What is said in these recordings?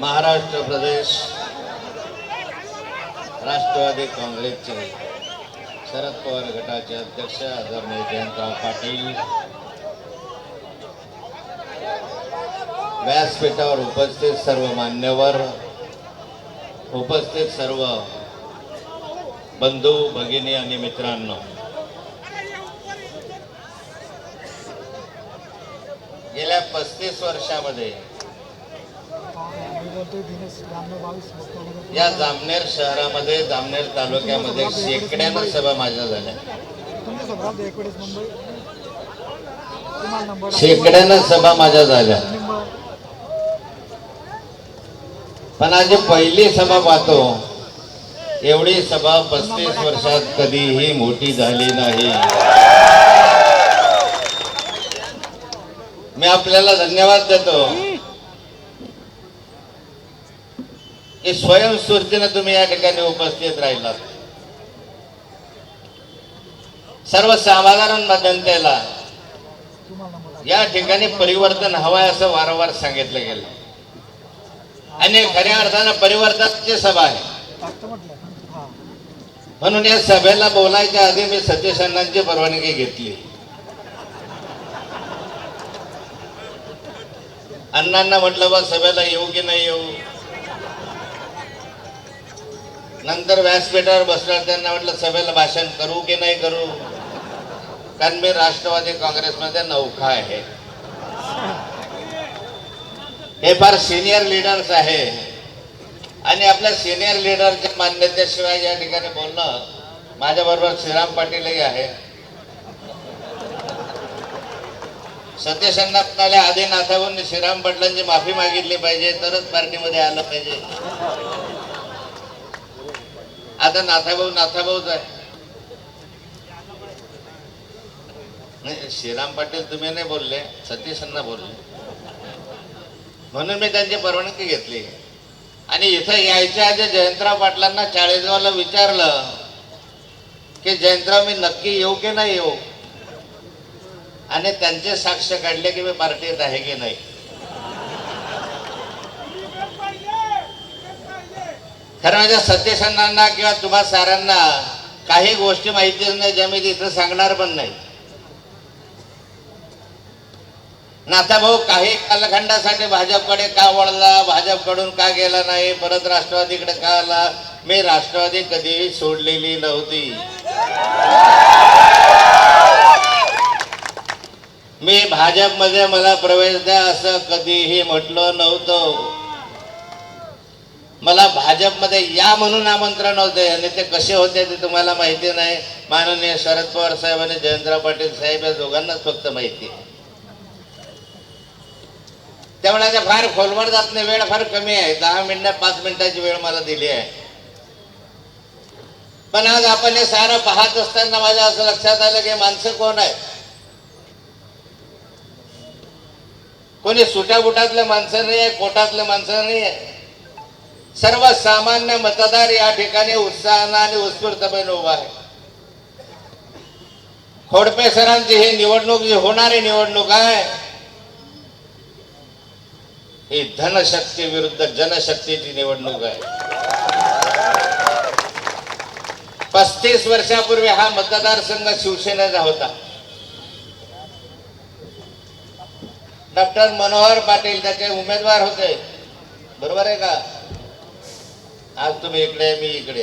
महाराष्ट्र प्रदेश राष्ट्रवादी काँग्रेसचे शरद पवार गटाचे अध्यक्ष आदरणीय जयंतराव पाटील, व्यासपीठावर उपस्थित सर्व मान्यवर, उपस्थित सर्व बंधू भगिनी आणि मित्रांनो, गेल्या 35 वर्षामध्ये या जामनेर शहरामध्ये, जामनेर तालुक्यामध्ये शेकड्यानं सभा माझ्या झाल्या, शेकड्यानं सभा माझ्या झाल्या. पण आज पहिली सभा पाहतो, एवढी सभा 35 वर्षात कधीही मोठी झाली नाही. मी आपल्याला धन्यवाद देतो की स्वयंस्फूर्तीने तुम्ही या ठिकाणी उपस्थित राहिलात. सर्वसाधारण जनतेला या ठिकाणी परिवर्तन हवंय असं वारंवार सांगितलं गेलं आणि खऱ्या अर्थानं परिवर्तनाची सभा आहे. म्हणून या सभेला बोलायच्या आधी मी सतीश अण्णांची परवानगी घेतली. अण्णांना म्हटलं बा सभेला येऊ की नाही येऊ. नंतर व्यासपीठावर बसल्यावर त्यांना म्हटलं सभेला भाषण करू की नाही करू, कारण मी राष्ट्रवादी काँग्रेसमध्ये नौखा आहे. हे फार सिनियर लीडर्स आहे आणि आपल्या सिनियर लीडरच्या मान्यतेशिवाय या ठिकाणी बोलणं. माझ्याबरोबर श्रीराम पाटीलही आहे. सतीश अण्णा म्हणाले आधी नाथाभाऊंनी श्रीराम पाटलांची माफी मागितली पाहिजे तरच पार्टीमध्ये आलं पाहिजे. आता नाथाभाऊच आहे. नाही, श्रीराम पाटील तुम्ही नाही बोलले, सतीश अण्णा बोलले, म्हणून मी त्यांची परवानगी घेतली. आणि इथं यायच्या आधी जयंतराव पाटलांना चाळीसगावला विचारलं की जयंतराव मी नक्की येऊ की नाही येऊ, आणि त्यांचे साक्ष काढले की मी पार्टीत आहे की नाही. खरं म्हणजे सतीश अण्णांना किंवा तुम्हा साऱ्यांना काही गोष्टी माहितीच नाही ज्या मी तिथं सांगणार पण नाही. नाथाभाऊ काही कालखंडासाठी भाजपकडे का वळला, भाजपकडून का गेला नाही, परत राष्ट्रवादीकडे का आला. मी राष्ट्रवादी कधीही सोडलेली नव्हती. मी भाजपमध्ये मला प्रवेश द्या असं कधीही म्हटलं नव्हतं. मला भाजपमध्ये या म्हणून आमंत्रण होते आणि ते कसे होते ते तुम्हाला माहिती नाही. माननीय शरद पवार साहेब आणि जयंतराव पाटील साहेब या दोघांनाच फक्त माहिती आहे. त्यामुळे ते फार खोलवर जात नाही. वेळ फार कमी आहे, 10 मिनिटं 5 मिनिटाची वेळ मला दिली आहे. पण आज आपण हे सारं पाहत असताना माझ्या असं लक्षात आलं की माणसं कोण आहे. कोणी सुट्या बुटातले माणसं नाही आहे, कोटातले माणसं नाही आहे. सर्वसामान्य मतदार या ठिकाणी उत्साहानं आणि उत्स्फूर्तपणे उभा आहे. खोडपे सरांची ही निवडणूक जी होणारी निवडणूक आहे ही धनशक्ती विरुद्ध जनशक्तीची निवडणूक आहे. 35 वर्षापूर्वी हा मतदारसंघ शिवसेनेचा होता. डॉक्टर मनोहर पाटील त्याचे उमेदवार होते, बरोबर आहे का. आज तुम्ही इकडे, मी इकडे.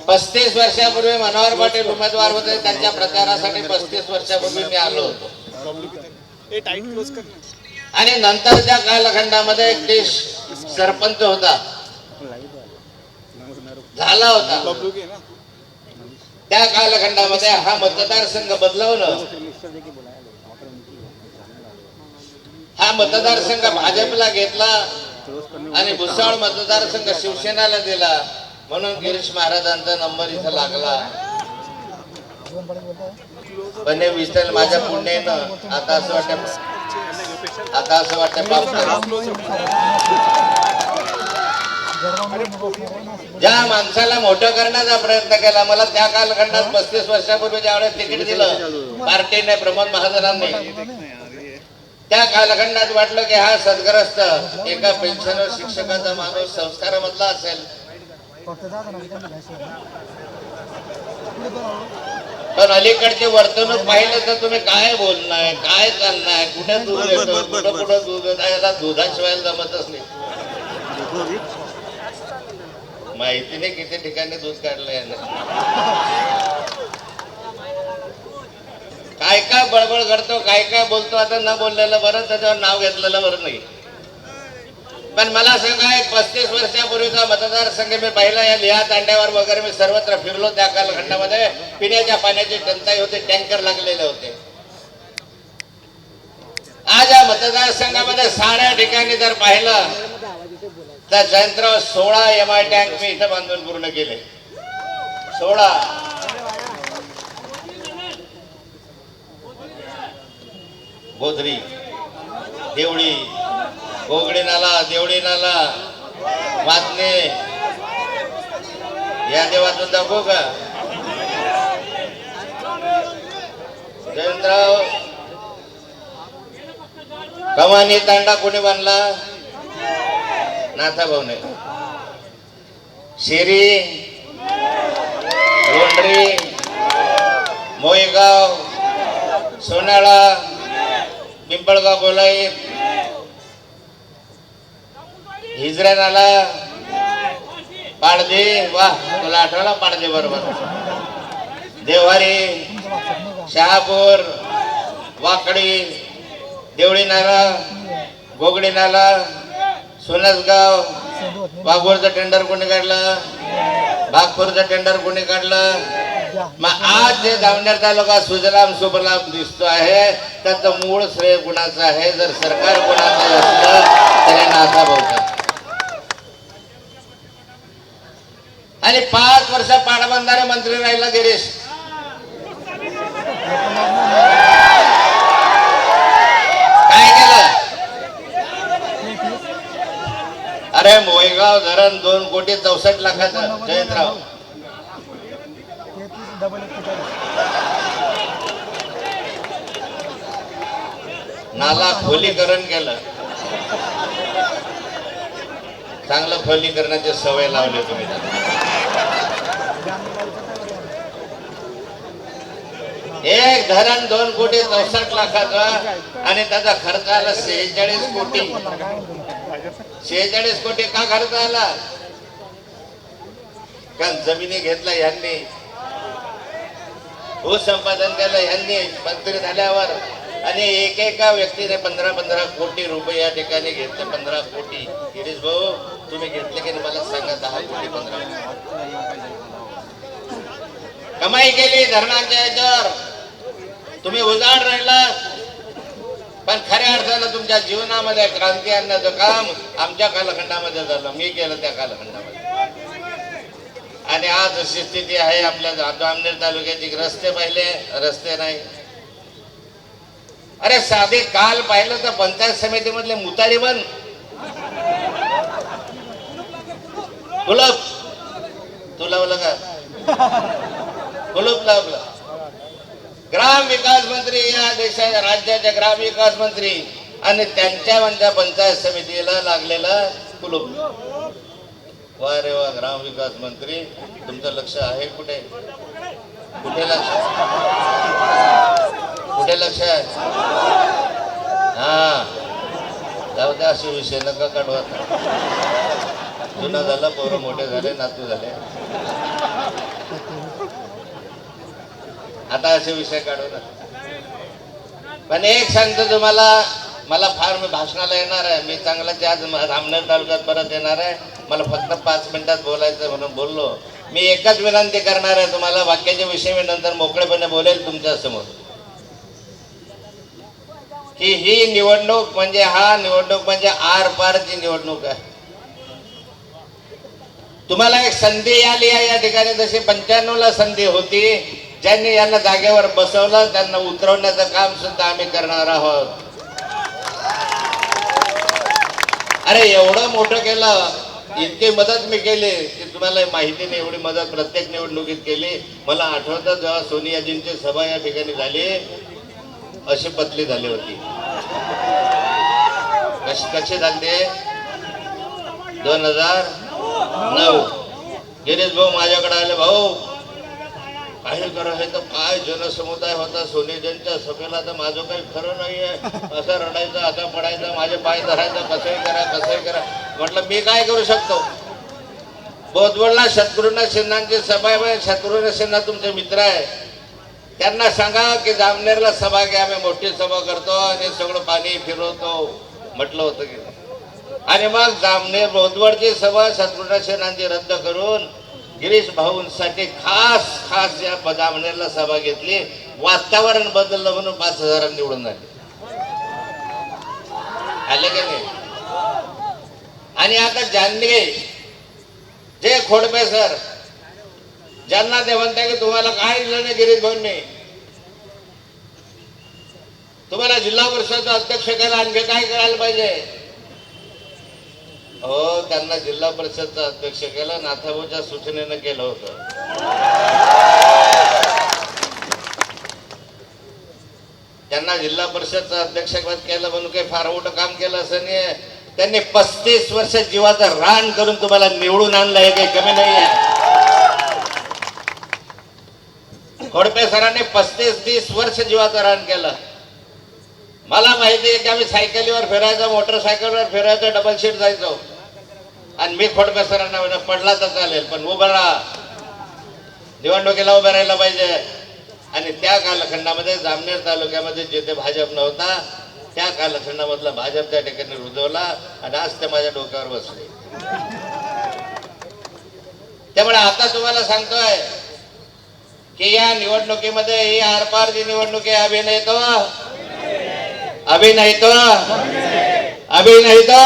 35 वर्षापूर्वी मनोहर पाटील उमेदवार होते. त्यांच्या प्रचारासाठी 35 वर्षापूर्वी मी आलो होतो. आणि नंतरच्या कालखंडामध्ये एक देश सरपंच होता, झाला होता. त्या कालखंडामध्ये हा मतदारसंघ बदलवलं. हा मतदारसंघ भाजपला घेतला आणि भुसावळ मतदारसंघ शिवसेनेला दिला. म्हणून गिरीश महाराजांचा नंबर इथं लागला. पण हे विसरल माझ्या पुण्यानं. आता असं वाटतं ज्या माणसाला मोठं करण्याचा प्रयत्न केला, मला त्या कालखंडात 35 वर्षापूर्वी ज्यावेळेस तिकीट दिलं पार्टीने, प्रमोद महाजनांनी, त्या कालखंडात वाटलं की हा सद्ग्रस्त एका पेन्शनर शिक्षकाचा माणूस संस्कारामधला असेल, पण अलीकडचे वर्तणूक पाहिलं तर तुम्ही काय बोलणार, काय चालणार, कुठे दूध येतो, कुठं कुठं दूध येतं, याला दुधाशिवाय जमतच नाही. माहिती नाही किती ठिकाणी दूध काढलं यानं. काय काय बळबळ करतो, काय काय बोलतो. आता न बोललेलं बरं, त्याच्यावर नाव घेतलेलं बरं नाही. पण मला सांगा, 35 वर्षापूर्वीचा मतदारसंघ मी पाहिला. या लिहा तांड्यावर वगैरे मी सर्वत्र फिरलो. त्या कालखंडामध्ये पिण्याच्या पाण्याची टंचाई होती, टँकर लागलेले होते. आज या मतदारसंघामध्ये साऱ्या ठिकाणी जर पाहिलं तर जयंतराव 16 MI टँक मी इथं बांधून पूर्ण केले. 16 गोधरी, देवळी, गोगडी नाला, देवळी नाला, वातने, या देवातून दाखवू का? जयंतराव कमानी तांडा कोणी बांधला? नाथाभाऊने. शेरी, लोंढरी, मोईगाव, सोनाळा, पिंपळगाव, गोलाई, हिजरा नाला, पाडदे, वा तुला आठवला पाडदे बरोबर, देवारी, शहापूर, वाकडी, देवळी नाला, गोगडी नाला, सोनसगाव, वाघोरचं टेंडर कोणी काढलं, भागपूरचं टेंडर कोणी काढलं. मग आज जे जामनेर तालुका सुजलाम सुफलाम दिसतो आहे त्याचं मूळ श्रेय कुणाचं आहे? जर सरकार कुणाचं असलं तरी नाथाभाऊचं. आणि 5 वर्ष पाटबंधारे मंत्री राहिला गिरीश. काय केलं? अरे मोईगाव धरण 2,64,00,000 जयंतराव. नाला खोलीकरण केलं. चांगलं खोलीकरणाची सवय लावली तुम्ही. एक धरण 2,64,00,000 आणि त्याचा खर्च आला 46 कोटी. 46 कोटी का खर्च आला? कारण जमिनी घेतला यांनी, भूसंपादन केलं यांनी मंत्री झाल्यावर. आणि एकेका व्यक्तीने 15-15 कोटी रुपये या ठिकाणी घेतले. 15 कोटी. गिरीश भाऊ तुम्ही घेतले की मला सांगा. 10 कोटी 15 कमाई केली धरणांच्या याच्यावर. तुम्ही उजाड राहिला, पण खऱ्या अर्थानं तुमच्या जीवनामध्ये क्रांती आणण्याचं काम आमच्या कालखंडामध्ये झालं. मी केलं त्या कालखंडामध्ये. आणि आज अशी स्थिती आहे आपल्या जामनेर तालुक्याची. रस्ते पाहिले, रस्ते नाही. अरे साधे काल पाहिलं तर पंचायत समितीमधले मुतारी बंद, कुलप तू लावलं का? कुलूप लावलं. ग्राम विकास मंत्री या देशाच्या राज्याचे ग्राम विकास मंत्री आणि त्यांच्या पंचायत समितीला लागलेलं कुलूप. वा रे वा, ग्राम विकास मंत्री तुमचं लक्ष आहे कुठे? कुठे लक्ष? कुठे लक्ष आहे? हा जाऊ द्या, असे विषय नका काढवा. जुना झाला, पोरं मोठे झाले, नातू झाले, आता असे विषय काढू ना. पण एक सांगतो तुम्हाला, मला फार, मी भाषणाला येणार आहे. मी चांगलाच आज जामनेर तालुक्यात परत येणार आहे. मला फक्त 5 मिनिटात बोलायचं म्हणून बोललो. मी एकच विनंती करणार आहे तुम्हाला. वाक्याच्या विषयी मी नंतर मोकळेपणे बोलेल तुमच्या समोर, की ही निवडणूक म्हणजे, हा निवडणूक म्हणजे आर पारची निवडणूक आहे. तुम्हाला एक संधी आली आहे या ठिकाणी. जशी 95ला संधी होती. ज्यांनी यांना जागेवर बसवलं त्यांना उतरवण्याचं काम सुद्धा आम्ही करणार आहोत. अरे एवढं मोठं केलं, इतकी मदत मी केली की तुम्हाला माहिती नाही. एवढी मदत प्रत्येक निवडणुकीत केली. मला आठवतं जेव्हा सोनियाजींची सभा या ठिकाणी झाली, अशी पतली झाली होती. कसे झाले 2009 गिरीश भाऊ माझ्याकडे आले, भाऊ काही करायचं तर काय जनसमुदाय होता सोनेजनच्या सभेला, तर माझं काही खरं नाहीये, असं रडायचं असं पडायचं माझे पाय धरायचं, कसंही करा. म्हटलं मी काय करू शकतो. बोधवडला शत्रुघ्न सिन्हांची सभा आहे, शत्रुघ्न सिन्हा तुमचे मित्र आहे, त्यांना सांगा की जामनेरला सभा घ्या, आम्ही मोठी सभा करतो आणि सगळं पाणी फिरवतो म्हटलं होतं की. आणि मग जामनेर बोधवडची सभा शत्रुघ्न सिन्हांची रद्द करून गिरीश भाऊंसाठी खास या जामनेरला सभा घेतली. वातावरण बदललं म्हणून 5,000 निवडून आले की नाही. आणि आता जानगे जे खोडपे सर ज्यांना ते म्हणताय की तुम्हाला काय दिलं नाही गिरीश भाऊंनी, तुम्हाला जिल्हा परिषद अध्यक्ष केला, आणखी काय करायला पाहिजे. हो, त्यांना जिल्हा परिषदचा अध्यक्ष केलं, नाथाभाऊच्या सूचनेनं केलं होतं. त्यांना जिल्हा परिषदचा अध्यक्ष केलं म्हणून काही फार मोठं काम केलं असं नाही. त्यांनी 35 वर्ष जीवाचं रान करून तुम्हाला निवडून आणलं, हे काही कमी नाही आहे. खोडपे सरांनी 35-30 वर्ष जीवाचं रान केलं. मला माहिती आहे की आम्ही सायकलीवर फिरायचो, मोटरसायकलवर फिरायचो, डबल सीट जायचो. आणि मी खोडपे सरांना म्हणा पडला तर चालेल पण उभं राहा, निवडणुकीला उभं राहायला पाहिजे. आणि त्या कालखंडामध्ये जामनेर तालुक्यामध्ये जिथे भाजप नव्हता त्या कालखंडामधला भाजप त्या ठिकाणी रुजवला आणि आज ते माझ्या डोक्यावर बसले. त्यामुळे आता तुम्हाला सांगतोय की या निवडणुकीमध्ये ही आरपार जी निवडणूक आहे, अभिनय तो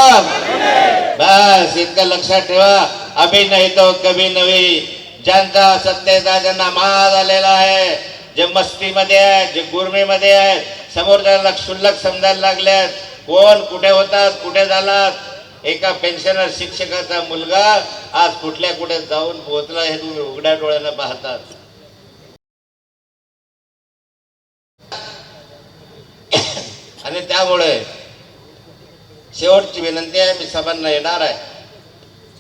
बस इतकं लक्षात ठेवा. अभिनय तो कभी नव्हे. ज्यांचा सत्तेचा ज्यांना माज आलेला आहे, जे मस्तीमध्ये आहे, जे गुरमीमध्ये आहे, समोरच्याला क्षुल्लक समजायला लागल्यात, कोण कुठे होतात कुठे झालात. एका पेन्शनर शिक्षकाचा मुलगा आज कुठल्या कुठे जाऊन पोहोचला हे तुम्ही उघड्या डोळ्यानं पाहतात. आणि त्यामुळे शेवटची विनंती आहे, मी सभांना येणार आहे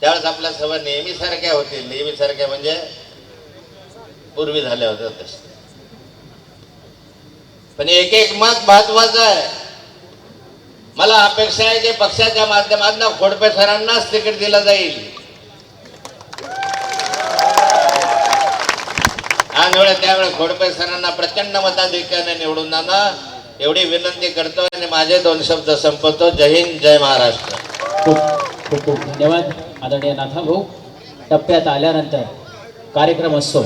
त्यावेळेस आपल्या सभा नेहमी सारख्या होतील. नेहमी सारख्या म्हणजे पूर्वी झाल्या होत्या तशा, पण एक एक मत महत्वाचं आहे. मला अपेक्षा आहे की पक्षाच्या माध्यमातून खोडपे सरांनाच तिकीट दिलं जाईल. त्यावेळे खोडपे सरांना प्रचंड मताधिक्याने निवडून आणा एवढी विनंती करतो आणि माझे 2 शब्द संपवतो. जय हिंद, जय महाराष्ट्र. खूप खूप धन्यवाद आदरणीय नाथाभाऊ. टप्प्यात आल्यानंतर कार्यक्रम असतो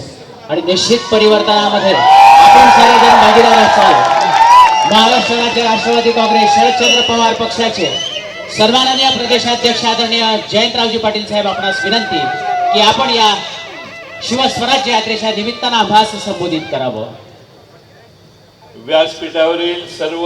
आणि निश्चित परिवर्तनामध्ये आपण सर्वजण भागीदार असाल. महाराष्ट्र राज्य राष्ट्रवादी काँग्रेस शरदचंद्र पवार पक्षाचे सन्माननीय प्रदेशाध्यक्ष आदरणीय जयंतरावजी पाटील साहेब, आपणास विनंती की आपण या शिवस्वराज्य यात्रेच्या निमित्तानं आभास संबोधित करावं. व्यासपीठावरील सर्व